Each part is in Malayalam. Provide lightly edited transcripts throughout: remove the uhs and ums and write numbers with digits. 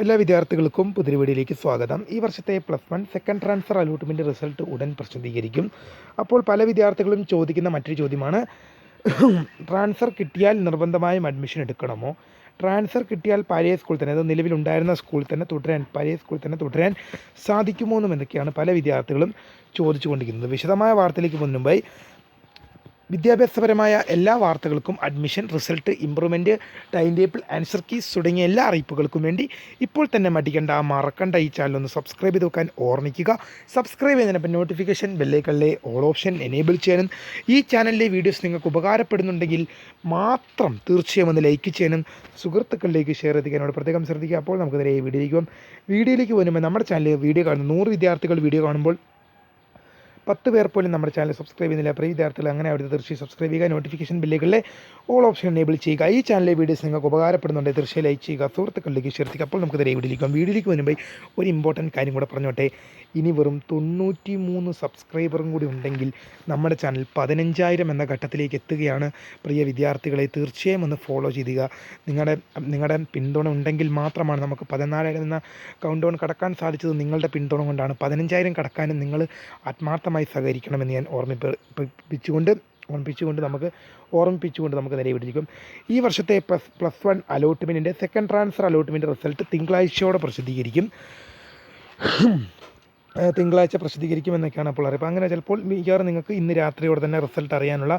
എല്ലാ വിദ്യാർത്ഥികൾക്കും പുതിയ വീഡിയോയിലേക്ക് സ്വാഗതം. ഈ വർഷത്തെ +1 സെക്കൻഡ് ട്രാൻസ്ഫർ അലോട്ട്മെൻറ്റ് റിസൾട്ട് ഉടൻ പ്രസിദ്ധീകരിക്കും. അപ്പോൾ പല വിദ്യാർത്ഥികളും ചോദിക്കുന്ന മറ്റൊരു ചോദ്യമാണ്, ട്രാൻസ്ഫർ കിട്ടിയാൽ നിർബന്ധമായും അഡ്മിഷൻ എടുക്കണമോ? ട്രാൻസ്ഫർ കിട്ടിയാൽ പഴയ സ്കൂളിൽ തന്നെ, അത് നിലവിലുണ്ടായിരുന്ന സ്കൂളിൽ തന്നെ തുടരാൻ, പഴയ സ്കൂളിൽ തന്നെ തുടരാൻ സാധിക്കുമോ എന്നും എന്നൊക്കെയാണ് പല വിദ്യാർത്ഥികളും ചോദിച്ചുകൊണ്ടിരിക്കുന്നത്. വിശദമായ വാർത്തയിലേക്ക് പോകുന്നതിന് മുമ്പായി വിദ്യാഭ്യാസപരമായ എല്ലാ വാർത്തകൾക്കും, admission, result, improvement, time table, answer keys തുടങ്ങിയ എല്ലാ അറിയിപ്പുകൾക്കും വേണ്ടി ഇപ്പോൾ തന്നെ മറക്കണ്ട ഈ ചാനൽ ഒന്ന് സബ്സ്ക്രൈബ് ചെയ്ത് വെക്കാൻ ഓർമ്മിക്കുക. സബ്സ്ക്രൈബ് ചെയ്യുന്നതിനൊപ്പം നോട്ടിഫിക്കേഷൻ ബെല്ലൈക്കണിലെ ഓൾ ഓപ്ഷൻ എനേബിൾ ചെയ്യാനും, ഈ ചാനലിലെ വീഡിയോസ് നിങ്ങൾക്ക് ഉപകാരപ്പെടുന്നുണ്ടെങ്കിൽ മാത്രം തീർച്ചയായും ഒന്ന് ലൈക്ക് ചെയ്യാനും സുഹൃത്തുക്കളിലേക്ക് ഷെയർ എത്തിക്കാനോട് പ്രത്യേകം ശ്രദ്ധിക്കുക. അപ്പോൾ നമുക്ക് നേരെ വീഡിയോയിലേക്ക് പോകുമ്പോൾ നമ്മുടെ ചാനൽ വീഡിയോ കാണുന്ന 100 വിദ്യാർത്ഥികൾ വീഡിയോ കാണുമ്പോൾ 10 പേർ പോലും നമ്മുടെ ചാനൽ സബ്സ്ക്രൈബ് ചെയ്യുന്നില്ല. പ്രിയ വിദ്യാർത്ഥികൾ അങ്ങനെ അവിടുത്തെ തീർച്ചയായും സബ്സ്ക്രൈബ് ചെയ്യുക, നോട്ടിഫിക്കേഷൻ ബില്ലുകളിലെ ഓൾ ഓപ്ഷൻ എനേബിൾ ചെയ്യുക. ഈ ചാനലിലെ വീഡിയോസ് നിങ്ങൾക്ക് ഉപകാരപ്പെടുന്നുണ്ട്, തീർച്ചയായും ലൈക്ക് ചെയ്യുക, സുഹൃത്തുക്കളിലേക്ക് ഷെയർ ചെയ്യുക. അപ്പോൾ നമുക്ക് വീഡിയോയിലേക്ക് വരുമ്പോൾ ഒരു ഇമ്പോർട്ടൻറ്റ് കാര്യം കൂടെ പറഞ്ഞോട്ടെ. ഇനി വെറും 93 സബ്സ്ക്രൈബറും കൂടി ഉണ്ടെങ്കിൽ നമ്മുടെ ചാനൽ 15,000 എന്ന ഘട്ടത്തിലേക്ക് എത്തുകയാണ്. പ്രിയ വിദ്യാർത്ഥികളെ തീർച്ചയായും ഒന്ന് ഫോളോ ചെയ്യുക. നിങ്ങളുടെ പിന്തുണ ഉണ്ടെങ്കിൽ മാത്രമാണ് നമുക്ക് 14,000 എന്ന കൗണ്ട് ഡൗൺ കടക്കാൻ സാധിച്ചത്. നിങ്ങളുടെ പിന്തുണ കൊണ്ടാണ്. 15,000 കടക്കാനും നിങ്ങൾ ആത്മാർത്ഥമായി സഹകരിക്കണമെന്ന് ഞാൻ ഓർമ്മിപ്പിച്ചുകൊണ്ട് നമുക്ക് നിലവിലിരിക്കും. ഈ വർഷത്തെ +1 അലോട്ട്മെൻറ്റിൻ്റെ സെക്കൻഡ് ട്രാൻസ്ഫർ അലോട്ട്മെൻറ്റ് റിസൾട്ട് തിങ്കളാഴ്ചയോടെ പ്രസിദ്ധീകരിക്കും. എന്നൊക്കെയാണ് അപ്പോൾ അറിയുക. അങ്ങനെ ചിലപ്പോൾ മിക്കവാറും നിങ്ങൾക്ക് ഇന്ന് രാത്രിയോടെ തന്നെ റിസൾട്ട് അറിയാനുള്ള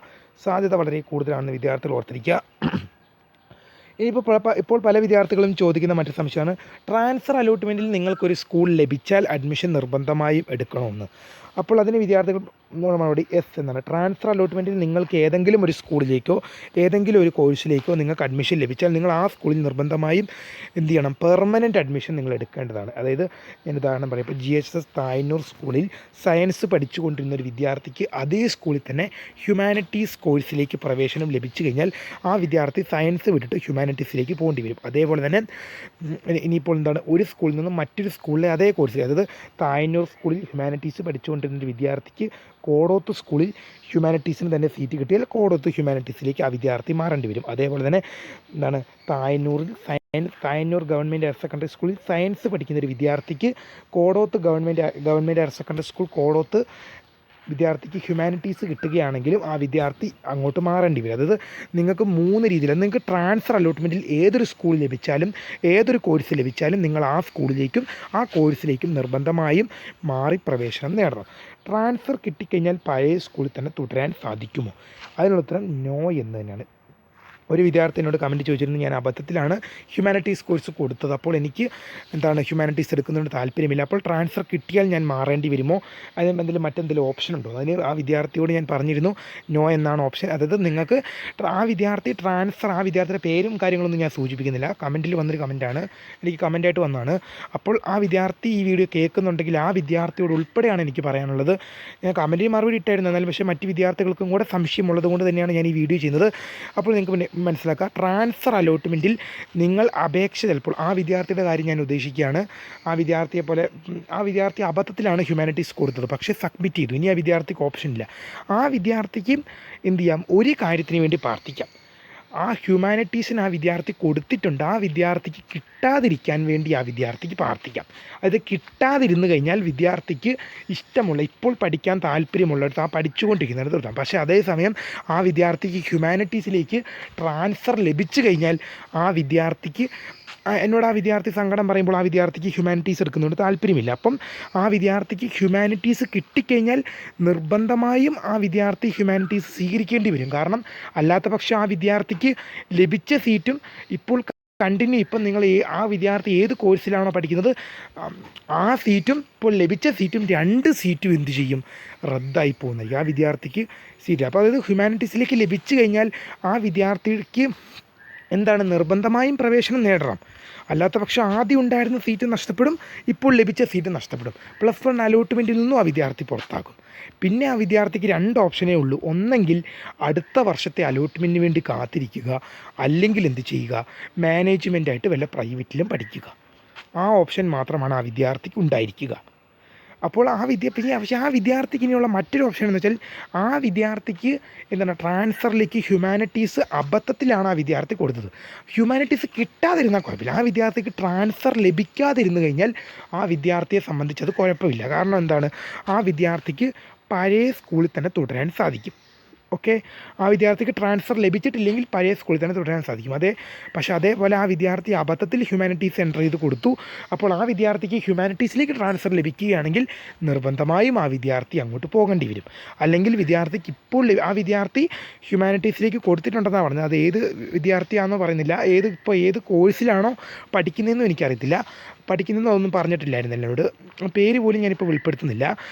സാധ്യത വളരെ കൂടുതലാണെന്ന് വിദ്യാർത്ഥികൾ ഓർത്തിരിക്കുക. ഇപ്പോൾ പല വിദ്യാർത്ഥികളും ചോദിക്കുന്ന മറ്റൊരു സംശയമാണ്, ട്രാൻസ്ഫർ അലോട്ട്മെൻറ്റിൽ നിങ്ങൾക്കൊരു സ്കൂൾ ലഭിച്ചാൽ അഡ്മിഷൻ നിർബന്ധമായും എടുക്കണമെന്ന്. അപ്പോൾ അതിന് വിദ്യാർത്ഥികൾ മറുപടി എസ് എന്നാണ്. ട്രാൻസ്ഫർ അലോട്ട്മെൻറ്റിൽ നിങ്ങൾക്ക് ഏതെങ്കിലും ഒരു സ്കൂളിലേക്കോ ഏതെങ്കിലും ഒരു കോഴ്സിലേക്കോ നിങ്ങൾക്ക് അഡ്മിഷൻ ലഭിച്ചാൽ നിങ്ങൾ ആ സ്കൂളിൽ നിർബന്ധമായും എന്ത് ചെയ്യണം? പെർമനൻറ്റ് അഡ്മിഷൻ നിങ്ങൾ എടുക്കേണ്ടതാണ്. അതായത് ഞാൻ ഉദാഹരണം പറയാം, ഇപ്പോൾ GHS തായന്നൂർ സ്കൂളിൽ സയൻസ് പഠിച്ചുകൊണ്ടിരുന്ന ഒരു വിദ്യാർത്ഥിക്ക് അതേ സ്കൂളിൽ തന്നെ ഹ്യൂമാനിറ്റീസ് കോഴ്സിലേക്ക് പ്രവേശനം ലഭിച്ചു കഴിഞ്ഞാൽ ആ വിദ്യാർത്ഥി സയൻസ് വിട്ടിട്ട് ഹ്യൂമാനിറ്റീസിലേക്ക് പോകേണ്ടി വരും. അതേപോലെ തന്നെ ഇനിയിപ്പോൾ ഒരു സ്കൂളിൽ നിന്നും മറ്റൊരു സ്കൂളിലെ അതേ കോഴ്സിൽ, അതായത് തായന്നൂർ സ്കൂളിൽ ഹ്യൂമാനിറ്റീസ് പഠിച്ചുകൊണ്ടിരുന്ന ഒരു വിദ്യാർത്ഥിക്ക് കോടോത്ത് സ്കൂളിൽ ഹ്യൂമാനിറ്റീസിന് തന്നെ സീറ്റ് കിട്ടിയാൽ കോടോത്ത് ഹ്യൂമാനിറ്റീസിലേക്ക് ആ വിദ്യാർത്ഥി മാറേണ്ടി വരും. അതേപോലെ തന്നെ തായന്നൂർ ഗവൺമെൻറ് ഹയർ സെക്കൻഡറി സ്കൂളിൽ സയൻസ് പഠിക്കുന്ന ഒരു വിദ്യാർത്ഥിക്ക് Kodoth government higher secondary school Kodoth വിദ്യാർത്ഥിക്ക് ഹ്യൂമാനിറ്റീസ് കിട്ടുകയാണെങ്കിലും ആ വിദ്യാർത്ഥി അങ്ങോട്ട് മാറേണ്ടി വരും. അതായത് നിങ്ങൾക്ക് 3 രീതിയിൽ, നിങ്ങൾക്ക് ട്രാൻസ്ഫർ അലോട്ട്മെൻറ്റിൽ ഏതൊരു സ്കൂൾ ലഭിച്ചാലും ഏതൊരു കോഴ്സ് ലഭിച്ചാലും നിങ്ങൾ ആ സ്കൂളിലേക്കും ആ കോഴ്സിലേക്കും നിർബന്ധമായും മാറി പ്രവേശനം നേടണം. ട്രാൻസ്ഫർ കിട്ടിക്കഴിഞ്ഞാൽ പഴയ സ്കൂളിൽ തന്നെ തുടരാൻ സാധിക്കുമോ? അതിനുള്ള ഉത്തരം നോ എന്ന് തന്നെയാണ്. ഒരു വിദ്യാർത്ഥിനോട് കമൻറ്റ് ചോദിച്ചിരുന്നു, ഞാൻ അബദ്ധത്തിലാണ് ഹ്യൂമാനിറ്റീസ് കോഴ്സ് കൊടുത്തത്, അപ്പോൾ എനിക്ക് ഹ്യൂമാനിറ്റീസ് എടുക്കുന്നതുകൊണ്ട് താല്പര്യമില്ല, അപ്പോൾ ട്രാൻസ്ഫർ കിട്ടിയാൽ ഞാൻ മാറേണ്ടി വരുമോ? അതിന് മറ്റെന്തെങ്കിലും ഓപ്ഷൻ ഉണ്ടോ? അതിന് ആ വിദ്യാർത്ഥിയോട് ഞാൻ പറഞ്ഞിരുന്നു, നോ എന്നാണ് ഓപ്ഷൻ. അതായത് നിങ്ങൾക്ക് ആ വിദ്യാർത്ഥിയുടെ പേരും കാര്യങ്ങളൊന്നും ഞാൻ സൂചിപ്പിക്കുന്നില്ല, കമൻറ്റിൽ വന്നൊരു കമൻറ്റാണ്, എനിക്ക് കമൻറ്റായിട്ട് വന്നതാണ്. അപ്പോൾ ആ വിദ്യാർത്ഥി ഈ വീഡിയോ കേൾക്കുന്നുണ്ടെങ്കിൽ ആ വിദ്യാർത്ഥിയോട് ഉൾപ്പെടെയാണ് എനിക്ക് പറയാനുള്ളത്. ഞാൻ കമൻറ്റിൽ മറുപടി ഇട്ടായിരുന്നു, എന്നാൽ പക്ഷേ മറ്റ് വിദ്യാർത്ഥികൾക്കും കൂടെ സംശയമുള്ളത് കൊണ്ട് തന്നെയാണ് ഞാൻ ഈ വീഡിയോ ചെയ്യുന്നത്. അപ്പോൾ നിങ്ങൾക്ക് മനസ്സിലാക്കുക, ട്രാൻസ്ഫർ അലോട്ട്മെൻറ്റിൽ നിങ്ങൾ ചിലപ്പോൾ ആ വിദ്യാർത്ഥിയുടെ കാര്യം ഞാൻ ഉദ്ദേശിക്കുകയാണ്. ആ വിദ്യാർത്ഥി അബദ്ധത്തിലാണ് ഹ്യൂമാനിറ്റീസ് കൊടുത്തത്, പക്ഷേ സബ്മിറ്റ് ചെയ്തു. ഇനി ആ വിദ്യാർത്ഥിക്ക് ഓപ്ഷനില്ല. ആ വിദ്യാർത്ഥിക്ക് എന്ത് ചെയ്യാം? ഒരു കാര്യത്തിന് വേണ്ടി പ്രാർത്ഥിക്കാം. ആ ഹ്യൂമാനിറ്റീസിന് ആ വിദ്യാർത്ഥി കൊടുത്തിട്ടുണ്ട്, ആ വിദ്യാർത്ഥിക്ക് കിട്ടാതിരിക്കാൻ വേണ്ടി ആ വിദ്യാർത്ഥിക്ക് പ്രാർത്ഥിക്കാം. അത് കിട്ടാതിരുന്നു കഴിഞ്ഞാൽ വിദ്യാർത്ഥിക്ക് ഇഷ്ടമുള്ള, ഇപ്പോൾ പഠിക്കാൻ താല്പര്യമുള്ളിടത്ത്, ആ പഠിച്ചുകൊണ്ടിരിക്കുന്നിടത്ത് നിർത്താം. പക്ഷേ അതേസമയം ആ വിദ്യാർത്ഥിക്ക് ഹ്യൂമാനിറ്റീസിലേക്ക് ട്രാൻസ്ഫർ ലഭിച്ചു കഴിഞ്ഞാൽ ആ വിദ്യാർത്ഥിക്ക്, എന്നോട് ആ വിദ്യാർത്ഥി സങ്കടം പറയുമ്പോൾ ആ വിദ്യാർത്ഥിക്ക് ഹ്യൂമാനിറ്റീസ് എടുക്കുന്നതുകൊണ്ട് താല്പര്യമില്ല. അപ്പം ആ വിദ്യാർത്ഥിക്ക് ഹ്യൂമാനിറ്റീസ് കിട്ടിക്കഴിഞ്ഞാൽ നിർബന്ധമായും ആ വിദ്യാർത്ഥി ഹ്യൂമാനിറ്റീസ് സ്വീകരിക്കേണ്ടി വരും. കാരണം അല്ലാത്ത പക്ഷം ആ വിദ്യാർത്ഥിക്ക് ലഭിച്ച സീറ്റും ഇപ്പോൾ ഇപ്പം നിങ്ങൾ ആ വിദ്യാർത്ഥി ഏത് കോഴ്സിലാണോ പഠിക്കുന്നത് ആ സീറ്റും ഇപ്പോൾ ലഭിച്ച സീറ്റും 2 സീറ്റും എന്ത് ചെയ്യും? റദ്ദായി പോകുന്നത് ആ വിദ്യാർത്ഥിക്ക് സീറ്റ്. അപ്പോൾ അതായത് ഹ്യൂമാനിറ്റീസിലേക്ക് ലഭിച്ചു കഴിഞ്ഞാൽ ആ വിദ്യാർത്ഥിക്ക് നിർബന്ധമായും പ്രവേശനം നേടണം. അല്ലാത്ത പക്ഷം ആദ്യം ഉണ്ടായിരുന്ന സീറ്റ് നഷ്ടപ്പെടും, ഇപ്പോൾ ലഭിച്ച സീറ്റ് നഷ്ടപ്പെടും. +1 അലോട്ട്മെൻറ്റിൽ നിന്നും ആ വിദ്യാർത്ഥി പുറത്താകും. പിന്നെ ആ വിദ്യാർത്ഥിക്ക് 2 ഓപ്ഷനേ ഉള്ളൂ. ഒന്നെങ്കിൽ അടുത്ത വർഷത്തെ അലോട്ട്മെൻറ്റിന് വേണ്ടി കാത്തിരിക്കുക, അല്ലെങ്കിൽ എന്ത് ചെയ്യുക? മാനേജ്മെൻറ്റായിട്ട് വല്ല പ്രൈവറ്റിലും പഠിക്കുക. ആ ഓപ്ഷൻ മാത്രമാണ് ആ വിദ്യാർത്ഥിക്ക് ഉണ്ടായിരിക്കുക. അപ്പോൾ പക്ഷേ ആ വിദ്യാർത്ഥിക്ക് ഇനിയുള്ള മറ്റൊരു ഓപ്ഷൻ എന്ന് വെച്ചാൽ ആ വിദ്യാർത്ഥിക്ക് എന്താണ് ട്രാൻസ്ഫറിലേക്ക് ഹ്യൂമാനിറ്റീസ് അബദ്ധത്തിലാണ് ആ വിദ്യാർത്ഥി കൊടുത്തത്. ഹ്യൂമാനിറ്റീസ് കിട്ടാതിരുന്നാൽ കുഴപ്പമില്ല, ആ വിദ്യാർത്ഥിക്ക് ട്രാൻസ്ഫർ ലഭിക്കാതിരുന്നു കഴിഞ്ഞാൽ ആ വിദ്യാർത്ഥിയെ സംബന്ധിച്ചത് കുഴപ്പമില്ല. കാരണം എന്താണ്, ആ വിദ്യാർത്ഥിക്ക് പഴയ സ്കൂളിൽ തന്നെ തുടരാൻ സാധിക്കും. ഓക്കെ, ആ വിദ്യാർത്ഥിക്ക് ട്രാൻസ്ഫർ ലഭിച്ചിട്ടില്ലെങ്കിൽ പഴയ സ്കൂളിൽ തന്നെ തുടരാൻ സാധിക്കും. പക്ഷേ അതേപോലെ ആ വിദ്യാർത്ഥി അബദ്ധത്തിൽ ഹ്യൂമാനിറ്റീസ് എൻ്റർ ചെയ്ത് കൊടുത്തു. അപ്പോൾ ആ വിദ്യാർത്ഥിക്ക് ഹ്യൂമാനിറ്റീസിലേക്ക് ട്രാൻസ്ഫർ ലഭിക്കുകയാണെങ്കിൽ നിർബന്ധമായും ആ വിദ്യാർത്ഥി അങ്ങോട്ട് പോകേണ്ടി വരും. അല്ലെങ്കിൽ വിദ്യാർത്ഥിക്ക് ഇപ്പോൾ ആ വിദ്യാർത്ഥി ഹ്യൂമാനിറ്റീസിലേക്ക് കൊടുത്തിട്ടുണ്ടെന്നാണ് പറഞ്ഞത്. അത് ഏത് വിദ്യാർത്ഥിയാണെന്നോ പറയുന്നില്ല, ഏത് കോഴ്സിലാണോ പഠിക്കുന്നതെന്നും എനിക്കറിയത്തില്ല. പഠിക്കുന്നതെന്ന് അതൊന്നും പറഞ്ഞിട്ടില്ലായിരുന്നു എന്നോട്, പേര് പോലും ഞാനിപ്പോൾ വെളിപ്പെടുത്തുന്നില്ല.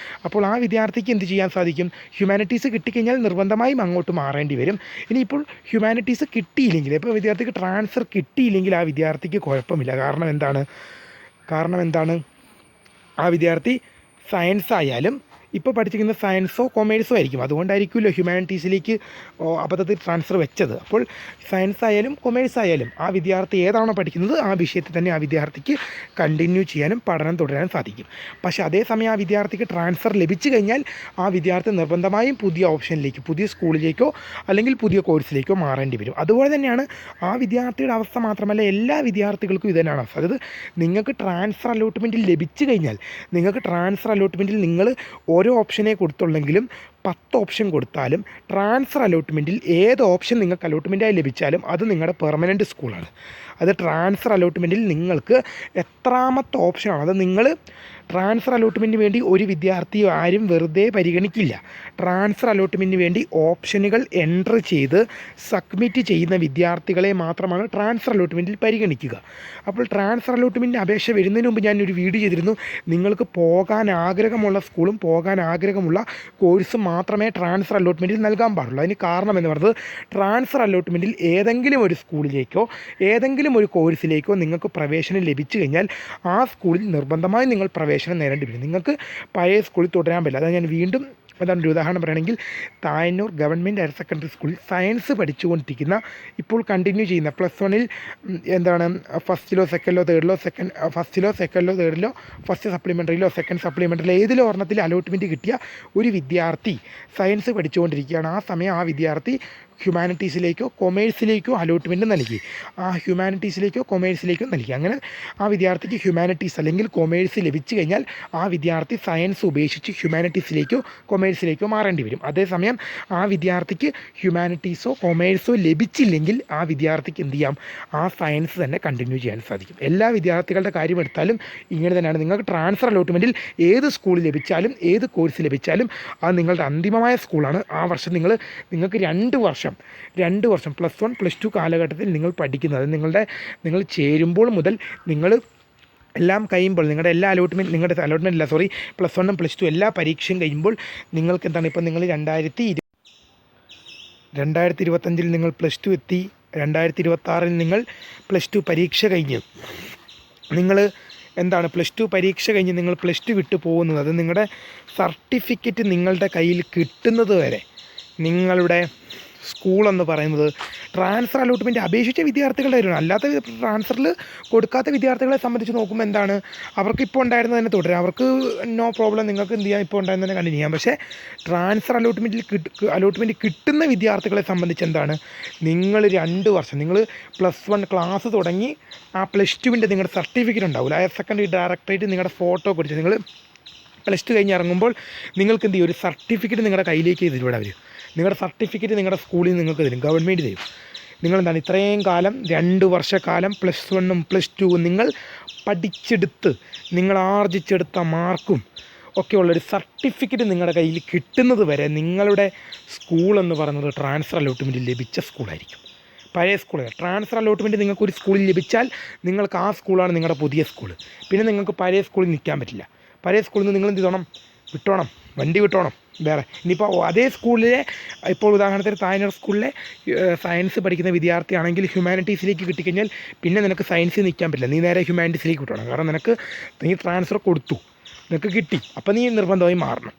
അപ്പോൾ ആ വിദ്യാർത്ഥിക്ക് എന്ത് ചെയ്യാൻ സാധിക്കും, ഹ്യൂമാനിറ്റീസ് കിട്ടിക്കഴിഞ്ഞാൽ നിർബന്ധമായും അങ്ങോട്ട് മാറേണ്ടി വരും. ഇനിയിപ്പോൾ ഹ്യൂമാനിറ്റീസ് കിട്ടിയില്ലെങ്കിൽ, ഇപ്പോൾ വിദ്യാർത്ഥിക്ക് ട്രാൻസ്ഫർ കിട്ടിയില്ലെങ്കിൽ ആ വിദ്യാർത്ഥിക്ക് കുഴപ്പമില്ല. കാരണം എന്താണ്, ആ വിദ്യാർത്ഥി സയൻസ് ആയാലും ഇപ്പോൾ പഠിച്ചിരിക്കുന്ന സയൻസോ കൊമേഴ്സോ ആയിരിക്കും, അതുകൊണ്ടായിരിക്കുമല്ലോ ഹ്യൂമാനിറ്റീസിലേക്ക് അബദ്ധത്തിൽ ട്രാൻസ്ഫർ വെച്ചത്. അപ്പോൾ സയൻസ് ആയാലും കൊമേഴ്സ് ആയാലും ആ വിദ്യാർത്ഥി ഏതാണോ പഠിക്കുന്നത് ആ വിഷയത്തിൽ തന്നെ ആ വിദ്യാർത്ഥിക്ക് കണ്ടിന്യൂ ചെയ്യാനും പഠനം തുടരാനും സാധിക്കും. പക്ഷേ അതേസമയം ആ വിദ്യാർത്ഥിക്ക് ട്രാൻസ്ഫർ ലഭിച്ചു കഴിഞ്ഞാൽ ആ വിദ്യാർത്ഥി നിർബന്ധമായും പുതിയ ഓപ്ഷനിലേക്ക്, പുതിയ സ്കൂളിലേക്കോ അല്ലെങ്കിൽ പുതിയ കോഴ്സിലേക്കോ മാറേണ്ടി വരും. അതുപോലെ തന്നെയാണ് ആ വിദ്യാർത്ഥിയുടെ അവസ്ഥ. മാത്രമല്ല എല്ലാ വിദ്യാർത്ഥികൾക്കും ഇതന്നെയാണ് അവസ്ഥ. അതായത് നിങ്ങൾക്ക് ട്രാൻസ്ഫർ അലോട്ട്മെൻറ്റിൽ ലഭിച്ചു കഴിഞ്ഞാൽ, നിങ്ങൾക്ക് ട്രാൻസ്ഫർ അലോട്ട്മെൻറ്റിൽ നിങ്ങൾ ഓരോ ഓപ്ഷനെ കൊടുത്തുള്ളെങ്കിലും 10 ഓപ്ഷൻ കൊടുത്താലും ട്രാൻസ്ഫർ അലോട്ട്മെൻറ്റിൽ ഏത് ഓപ്ഷൻ നിങ്ങൾക്ക് അലോട്ട്മെൻറ്റായി ലഭിച്ചാലും അത് നിങ്ങളുടെ പെർമനൻറ്റ് സ്കൂളാണ്. അത് ട്രാൻസ്ഫർ അലോട്ട്മെൻറ്റിൽ നിങ്ങൾക്ക് എത്രാമത്തെ ഓപ്ഷനാണ്, അത് നിങ്ങൾ ട്രാൻസ്ഫർ അലോട്ട്മെൻറ്റിന് വേണ്ടി ഒരു വിദ്യാർത്ഥി ആരും വെറുതെ പരിഗണിക്കില്ല. ട്രാൻസ്ഫർ അലോട്ട്മെൻറ്റിന് വേണ്ടി ഓപ്ഷനുകൾ എൻ്റർ ചെയ്ത് സബ്മിറ്റ് ചെയ്യുന്ന വിദ്യാർത്ഥികളെ മാത്രമാണ് ട്രാൻസ്ഫർ അലോട്ട്മെൻറ്റിൽ പരിഗണിക്കുക. അപ്പോൾ ട്രാൻസ്ഫർ അലോട്ട്മെൻറ്റിന് അപേക്ഷ വരുന്നതിന് മുമ്പ് ഞാനൊരു വീഡിയോ ചെയ്തിരുന്നു. നിങ്ങൾക്ക് പോകാൻ ആഗ്രഹമുള്ള സ്കൂളും പോകാൻ ആഗ്രഹമുള്ള കോഴ്സും മാത്രമേ ട്രാൻസ്ഫർ അലോട്ട്മെൻറ്റിൽ നൽകാൻ പാടുള്ളൂ. അതിന് കാരണം എന്ന് പറയുന്നത്, ട്രാൻസ്ഫർ അലോട്ട്മെൻറ്റിൽ ഏതെങ്കിലും ഒരു സ്കൂളിലേക്കോ ഏതെങ്കിലും ഒരു കോഴ്സിലേക്കോ നിങ്ങൾക്ക് പ്രവേശനം ലഭിച്ചു കഴിഞ്ഞാൽ ആ സ്കൂളിൽ നിർബന്ധമായും നിങ്ങൾ പ്രവേശനം നേടേണ്ടി വരും. നിങ്ങൾക്ക് പഴയ സ്കൂളിൽ തുടരാൻ പറ്റില്ല. അതാണ് ഞാൻ വീണ്ടും ഒരു ഉദാഹരണം പറയുകയാണെങ്കിൽ, തായന്നൂർ ഗവൺമെൻറ് ഹയർ സെക്കൻഡറി സ്കൂളിൽ സയൻസ് പഠിച്ചുകൊണ്ടിരിക്കുന്ന, ഇപ്പോൾ കണ്ടിന്യൂ ചെയ്യുന്ന +1-ൽ ഫസ്റ്റിലോ സെക്കൻഡിലോ തേർഡിലോ ഫസ്റ്റ് സപ്ലിമെൻ്ററിയിലോ സെക്കൻഡ് സപ്ലിമെൻ്ററിയിലോ ഏതിലോ ഒരെണ്ണത്തിൽ അലോട്ട്മെൻറ്റ് കിട്ടിയ ഒരു വിദ്യാർത്ഥി സയൻസ് പഠിച്ചുകൊണ്ടിരിക്കുകയാണ്. ആ സമയം ആ വിദ്യാർത്ഥി ഹ്യൂമാനിറ്റീസിലേക്കോ കൊമേഴ്സിലേക്കോ അലോട്ട്മെൻറ്റ് നൽകി. ആ ഹ്യൂമാനിറ്റീസിലേക്കോ കൊമേഴ്സിലേക്കോ നൽകി. അങ്ങനെ ആ വിദ്യാർത്ഥിക്ക് ഹ്യൂമാനിറ്റീസ് അല്ലെങ്കിൽ കൊമേഴ്സ് ലഭിച്ചു കഴിഞ്ഞാൽ ആ വിദ്യാർത്ഥി സയൻസ് ഉപേക്ഷിച്ച് ഹ്യൂമാനിറ്റീസിലേക്കോ കൊമേഴ്സിലേക്കോ മാറേണ്ടി വരും. അതേസമയം ആ വിദ്യാർത്ഥിക്ക് ഹ്യൂമാനിറ്റീസോ കൊമേഴ്സോ ലഭിച്ചില്ലെങ്കിൽ ആ വിദ്യാർത്ഥിക്ക് എന്ത് ചെയ്യാം, ആ സയൻസ് തന്നെ കണ്ടിന്യൂ ചെയ്യാൻ സാധിക്കും. എല്ലാ വിദ്യാർത്ഥികളുടെ കാര്യം എടുത്താലും ഇങ്ങനെ തന്നെയാണ്. നിങ്ങൾക്ക് ട്രാൻസ്ഫർ അലോട്ട്മെൻറ്റിൽ ഏത് സ്കൂൾ ലഭിച്ചാലും ഏത് കോഴ്സ് ലഭിച്ചാലും അത് നിങ്ങളുടെ അന്തിമമായ സ്കൂളാണ്. ആ വർഷം നിങ്ങൾക്ക് 2 വർഷം +1 +2 കാലഘട്ടത്തിൽ നിങ്ങൾ പഠിക്കുന്നത്, നിങ്ങൾ ചേരുമ്പോൾ മുതൽ നിങ്ങൾ എല്ലാം കഴിയുമ്പോൾ നിങ്ങളുടെ എല്ലാ +1 +2 എല്ലാ പരീക്ഷയും കഴിയുമ്പോൾ നിങ്ങൾക്ക് എന്താണ്, ഇപ്പം നിങ്ങൾ 2025 നിങ്ങൾ +2 എത്തി, 2026 നിങ്ങൾ +2 പരീക്ഷ കഴിഞ്ഞ്, നിങ്ങൾ എന്താണ് +2 പരീക്ഷ കഴിഞ്ഞ് നിങ്ങൾ +2 വിട്ടു പോകുന്നത്, അത് നിങ്ങളുടെ സർട്ടിഫിക്കറ്റ് നിങ്ങളുടെ കയ്യിൽ കിട്ടുന്നത് വരെ നിങ്ങളുടെ സ്കൂളെന്ന് പറയുന്നത് ട്രാൻസ്ഫർ അലോട്ട്മെൻറ്റ് അപേക്ഷിച്ച വിദ്യാർത്ഥികളുടെ കാര്യമാണ്. അല്ലാത്ത ട്രാൻസ്ഫറിൽ കൊടുക്കാത്ത വിദ്യാർത്ഥികളെ സംബന്ധിച്ച് നോക്കുമ്പോൾ എന്താണ്, അവർക്ക് ഇപ്പോൾ ഉണ്ടായിരുന്നത് തന്നെ തുടരാം, അവർക്ക് നോ പ്രോബ്ലം, നിങ്ങൾക്ക് എന്ത് ചെയ്യാം, ഇപ്പോൾ ഉണ്ടായിരുന്നത് തന്നെ കണ്ടിന്യൂ ചെയ്യാം. പക്ഷേ ട്രാൻസ്ഫർ അലോട്ട്മെൻറ്റ് കിട്ടുന്ന വിദ്യാർത്ഥികളെ സംബന്ധിച്ച് എന്താണ്, നിങ്ങൾ 2 വർഷം നിങ്ങൾ +1 ക്ലാസ് തുടങ്ങി ആ +2വിൻ്റെ നിങ്ങളുടെ സർട്ടിഫിക്കറ്റ് ഉണ്ടാവില്ല, ഹയർ സെക്കൻഡറി ഡയറക്ടറേറ്റ് നിങ്ങളുടെ ഫോട്ടോ കൊടുത്ത് നിങ്ങൾ +2 കഴിഞ്ഞ് ഇറങ്ങുമ്പോൾ നിങ്ങൾക്ക് എന്ത് ചെയ്യും, ഒരു സർട്ടിഫിക്കറ്റ് നിങ്ങളുടെ കയ്യിലേക്ക് തരും. അവർ നിങ്ങളുടെ സർട്ടിഫിക്കറ്റ് നിങ്ങളുടെ സ്കൂളിൽ നിങ്ങൾക്ക് തരും, ഗവൺമെൻറ് തരും. നിങ്ങളെന്താണ് ഇത്രയും കാലം 2 വർഷക്കാലം +1ഉം +2ഉം നിങ്ങൾ പഠിച്ചെടുത്ത് നിങ്ങൾ ആർജിച്ചെടുത്ത മാർക്കും ഒക്കെയുള്ളൊരു സർട്ടിഫിക്കറ്റ് നിങ്ങളുടെ കയ്യിൽ കിട്ടുന്നത് വരെ നിങ്ങളുടെ സ്കൂളെന്ന് പറയുന്നത് ട്രാൻസ്ഫർ അലോട്ട്മെൻറ്റ് ലഭിച്ച സ്കൂളായിരിക്കും. പഴയ സ്കൂളല്ല. ട്രാൻസ്ഫർ അലോട്ട്മെൻറ്റ് നിങ്ങൾക്കൊരു സ്കൂളിൽ ലഭിച്ചാൽ നിങ്ങൾക്ക് ആ സ്കൂളാണ് നിങ്ങളുടെ പുതിയ സ്കൂൾ. പിന്നെ നിങ്ങൾക്ക് പഴയ സ്കൂളിൽ നിൽക്കാൻ പറ്റില്ല. പഴയ സ്കൂളിൽ നിന്ന് നിങ്ങൾ എന്ത് ചെയ്യണം, വണ്ടി വിട്ടോണം വേറെ. ഇനിയിപ്പോൾ അതേ സ്കൂളിലെ, ഇപ്പോൾ ഉദാഹരണത്തിന് തായന്നൂർ സ്കൂളിലെ സയൻസ് പഠിക്കുന്ന വിദ്യാർത്ഥിയാണെങ്കിൽ ഹ്യൂമാനിറ്റീസിലേക്ക് കിട്ടിക്കഴിഞ്ഞാൽ പിന്നെ നിനക്ക് സയൻസിൽ നിൽക്കാൻ പറ്റില്ല, നീ നേരെ ഹ്യൂമാനിറ്റീസിലേക്ക് വിട്ടോണം. കാരണം നീ ട്രാൻസ്ഫർ കൊടുത്തു, നിനക്ക് കിട്ടി, അപ്പോൾ നീ നിർബന്ധമായും മാറണം.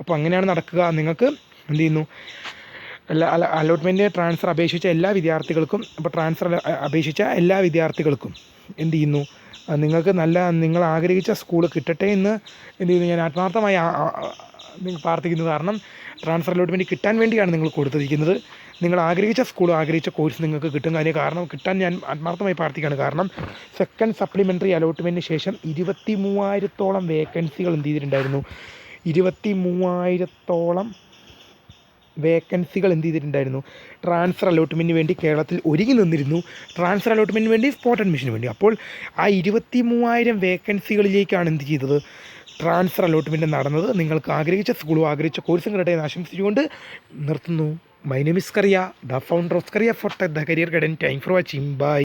അപ്പോൾ അങ്ങനെയാണ് നടക്കുക. നിങ്ങൾക്ക് എന്ത് ചെയ്യുന്നു, അലോട്ട്മെൻറ്റ് ട്രാൻസ്ഫർ അപേക്ഷിച്ച എല്ലാ വിദ്യാർത്ഥികൾക്കും എന്ത് ചെയ്യുന്നു, നിങ്ങൾക്ക് നിങ്ങൾ ആഗ്രഹിച്ച സ്കൂൾ കിട്ടട്ടെ എന്ന് എന്ത് ചെയ്യുന്നു, ഞാൻ ആത്മാർത്ഥമായി പ്രാർത്ഥിക്കുന്നു. കാരണം ട്രാൻസ്ഫർ അലോട്ട്മെൻറ്റ് കിട്ടാൻ വേണ്ടിയാണ് നിങ്ങൾ കൊടുത്തിരിക്കുന്നത്. നിങ്ങൾ ആഗ്രഹിച്ച സ്കൂൾ ആഗ്രഹിച്ച കോഴ്സ് നിങ്ങൾക്ക് കിട്ടും. അതിന് കാരണം കിട്ടാൻ ഞാൻ ആത്മാർത്ഥമായി പ്രാർത്ഥിക്കുകയാണ്. കാരണം സെക്കൻഡ് സപ്ലിമെൻ്ററി അലോട്ട്മെൻറ്റിന് ശേഷം 23,000-ഓളം വേക്കൻസികൾ എന്ത് ചെയ്തിട്ടുണ്ടായിരുന്നു, 23,000-ഓളം വേക്കൻസികൾ എന്ത് ചെയ്തിട്ടുണ്ടായിരുന്നു, ട്രാൻസ്ഫർ അലോട്ട്മെൻറ്റിന് വേണ്ടി കേരളത്തിൽ ഒരുങ്ങി നിന്നിരുന്നു. ട്രാൻസ്ഫർ അലോട്ട്മെൻറ്റിന് വേണ്ടി സ്പോട്ട് അഡ്മിഷന് വേണ്ടി. അപ്പോൾ ആ 23,000 വേക്കൻസികളിലേക്കാണ് എന്ത് ചെയ്തത്, ട്രാൻസ്ഫർ അലോട്ട്മെൻറ്റ് നടന്നത്. നിങ്ങൾക്ക് ആഗ്രഹിച്ച സ്കൂളും ആഗ്രഹിച്ച കോഴ്സും കിട്ടട്ടെ എന്ന് ആശംസിച്ചുകൊണ്ട് നിർത്തുന്നു. My name is Kariya, the founder of Kariya for tech, the career guidance. Thank for watching. By.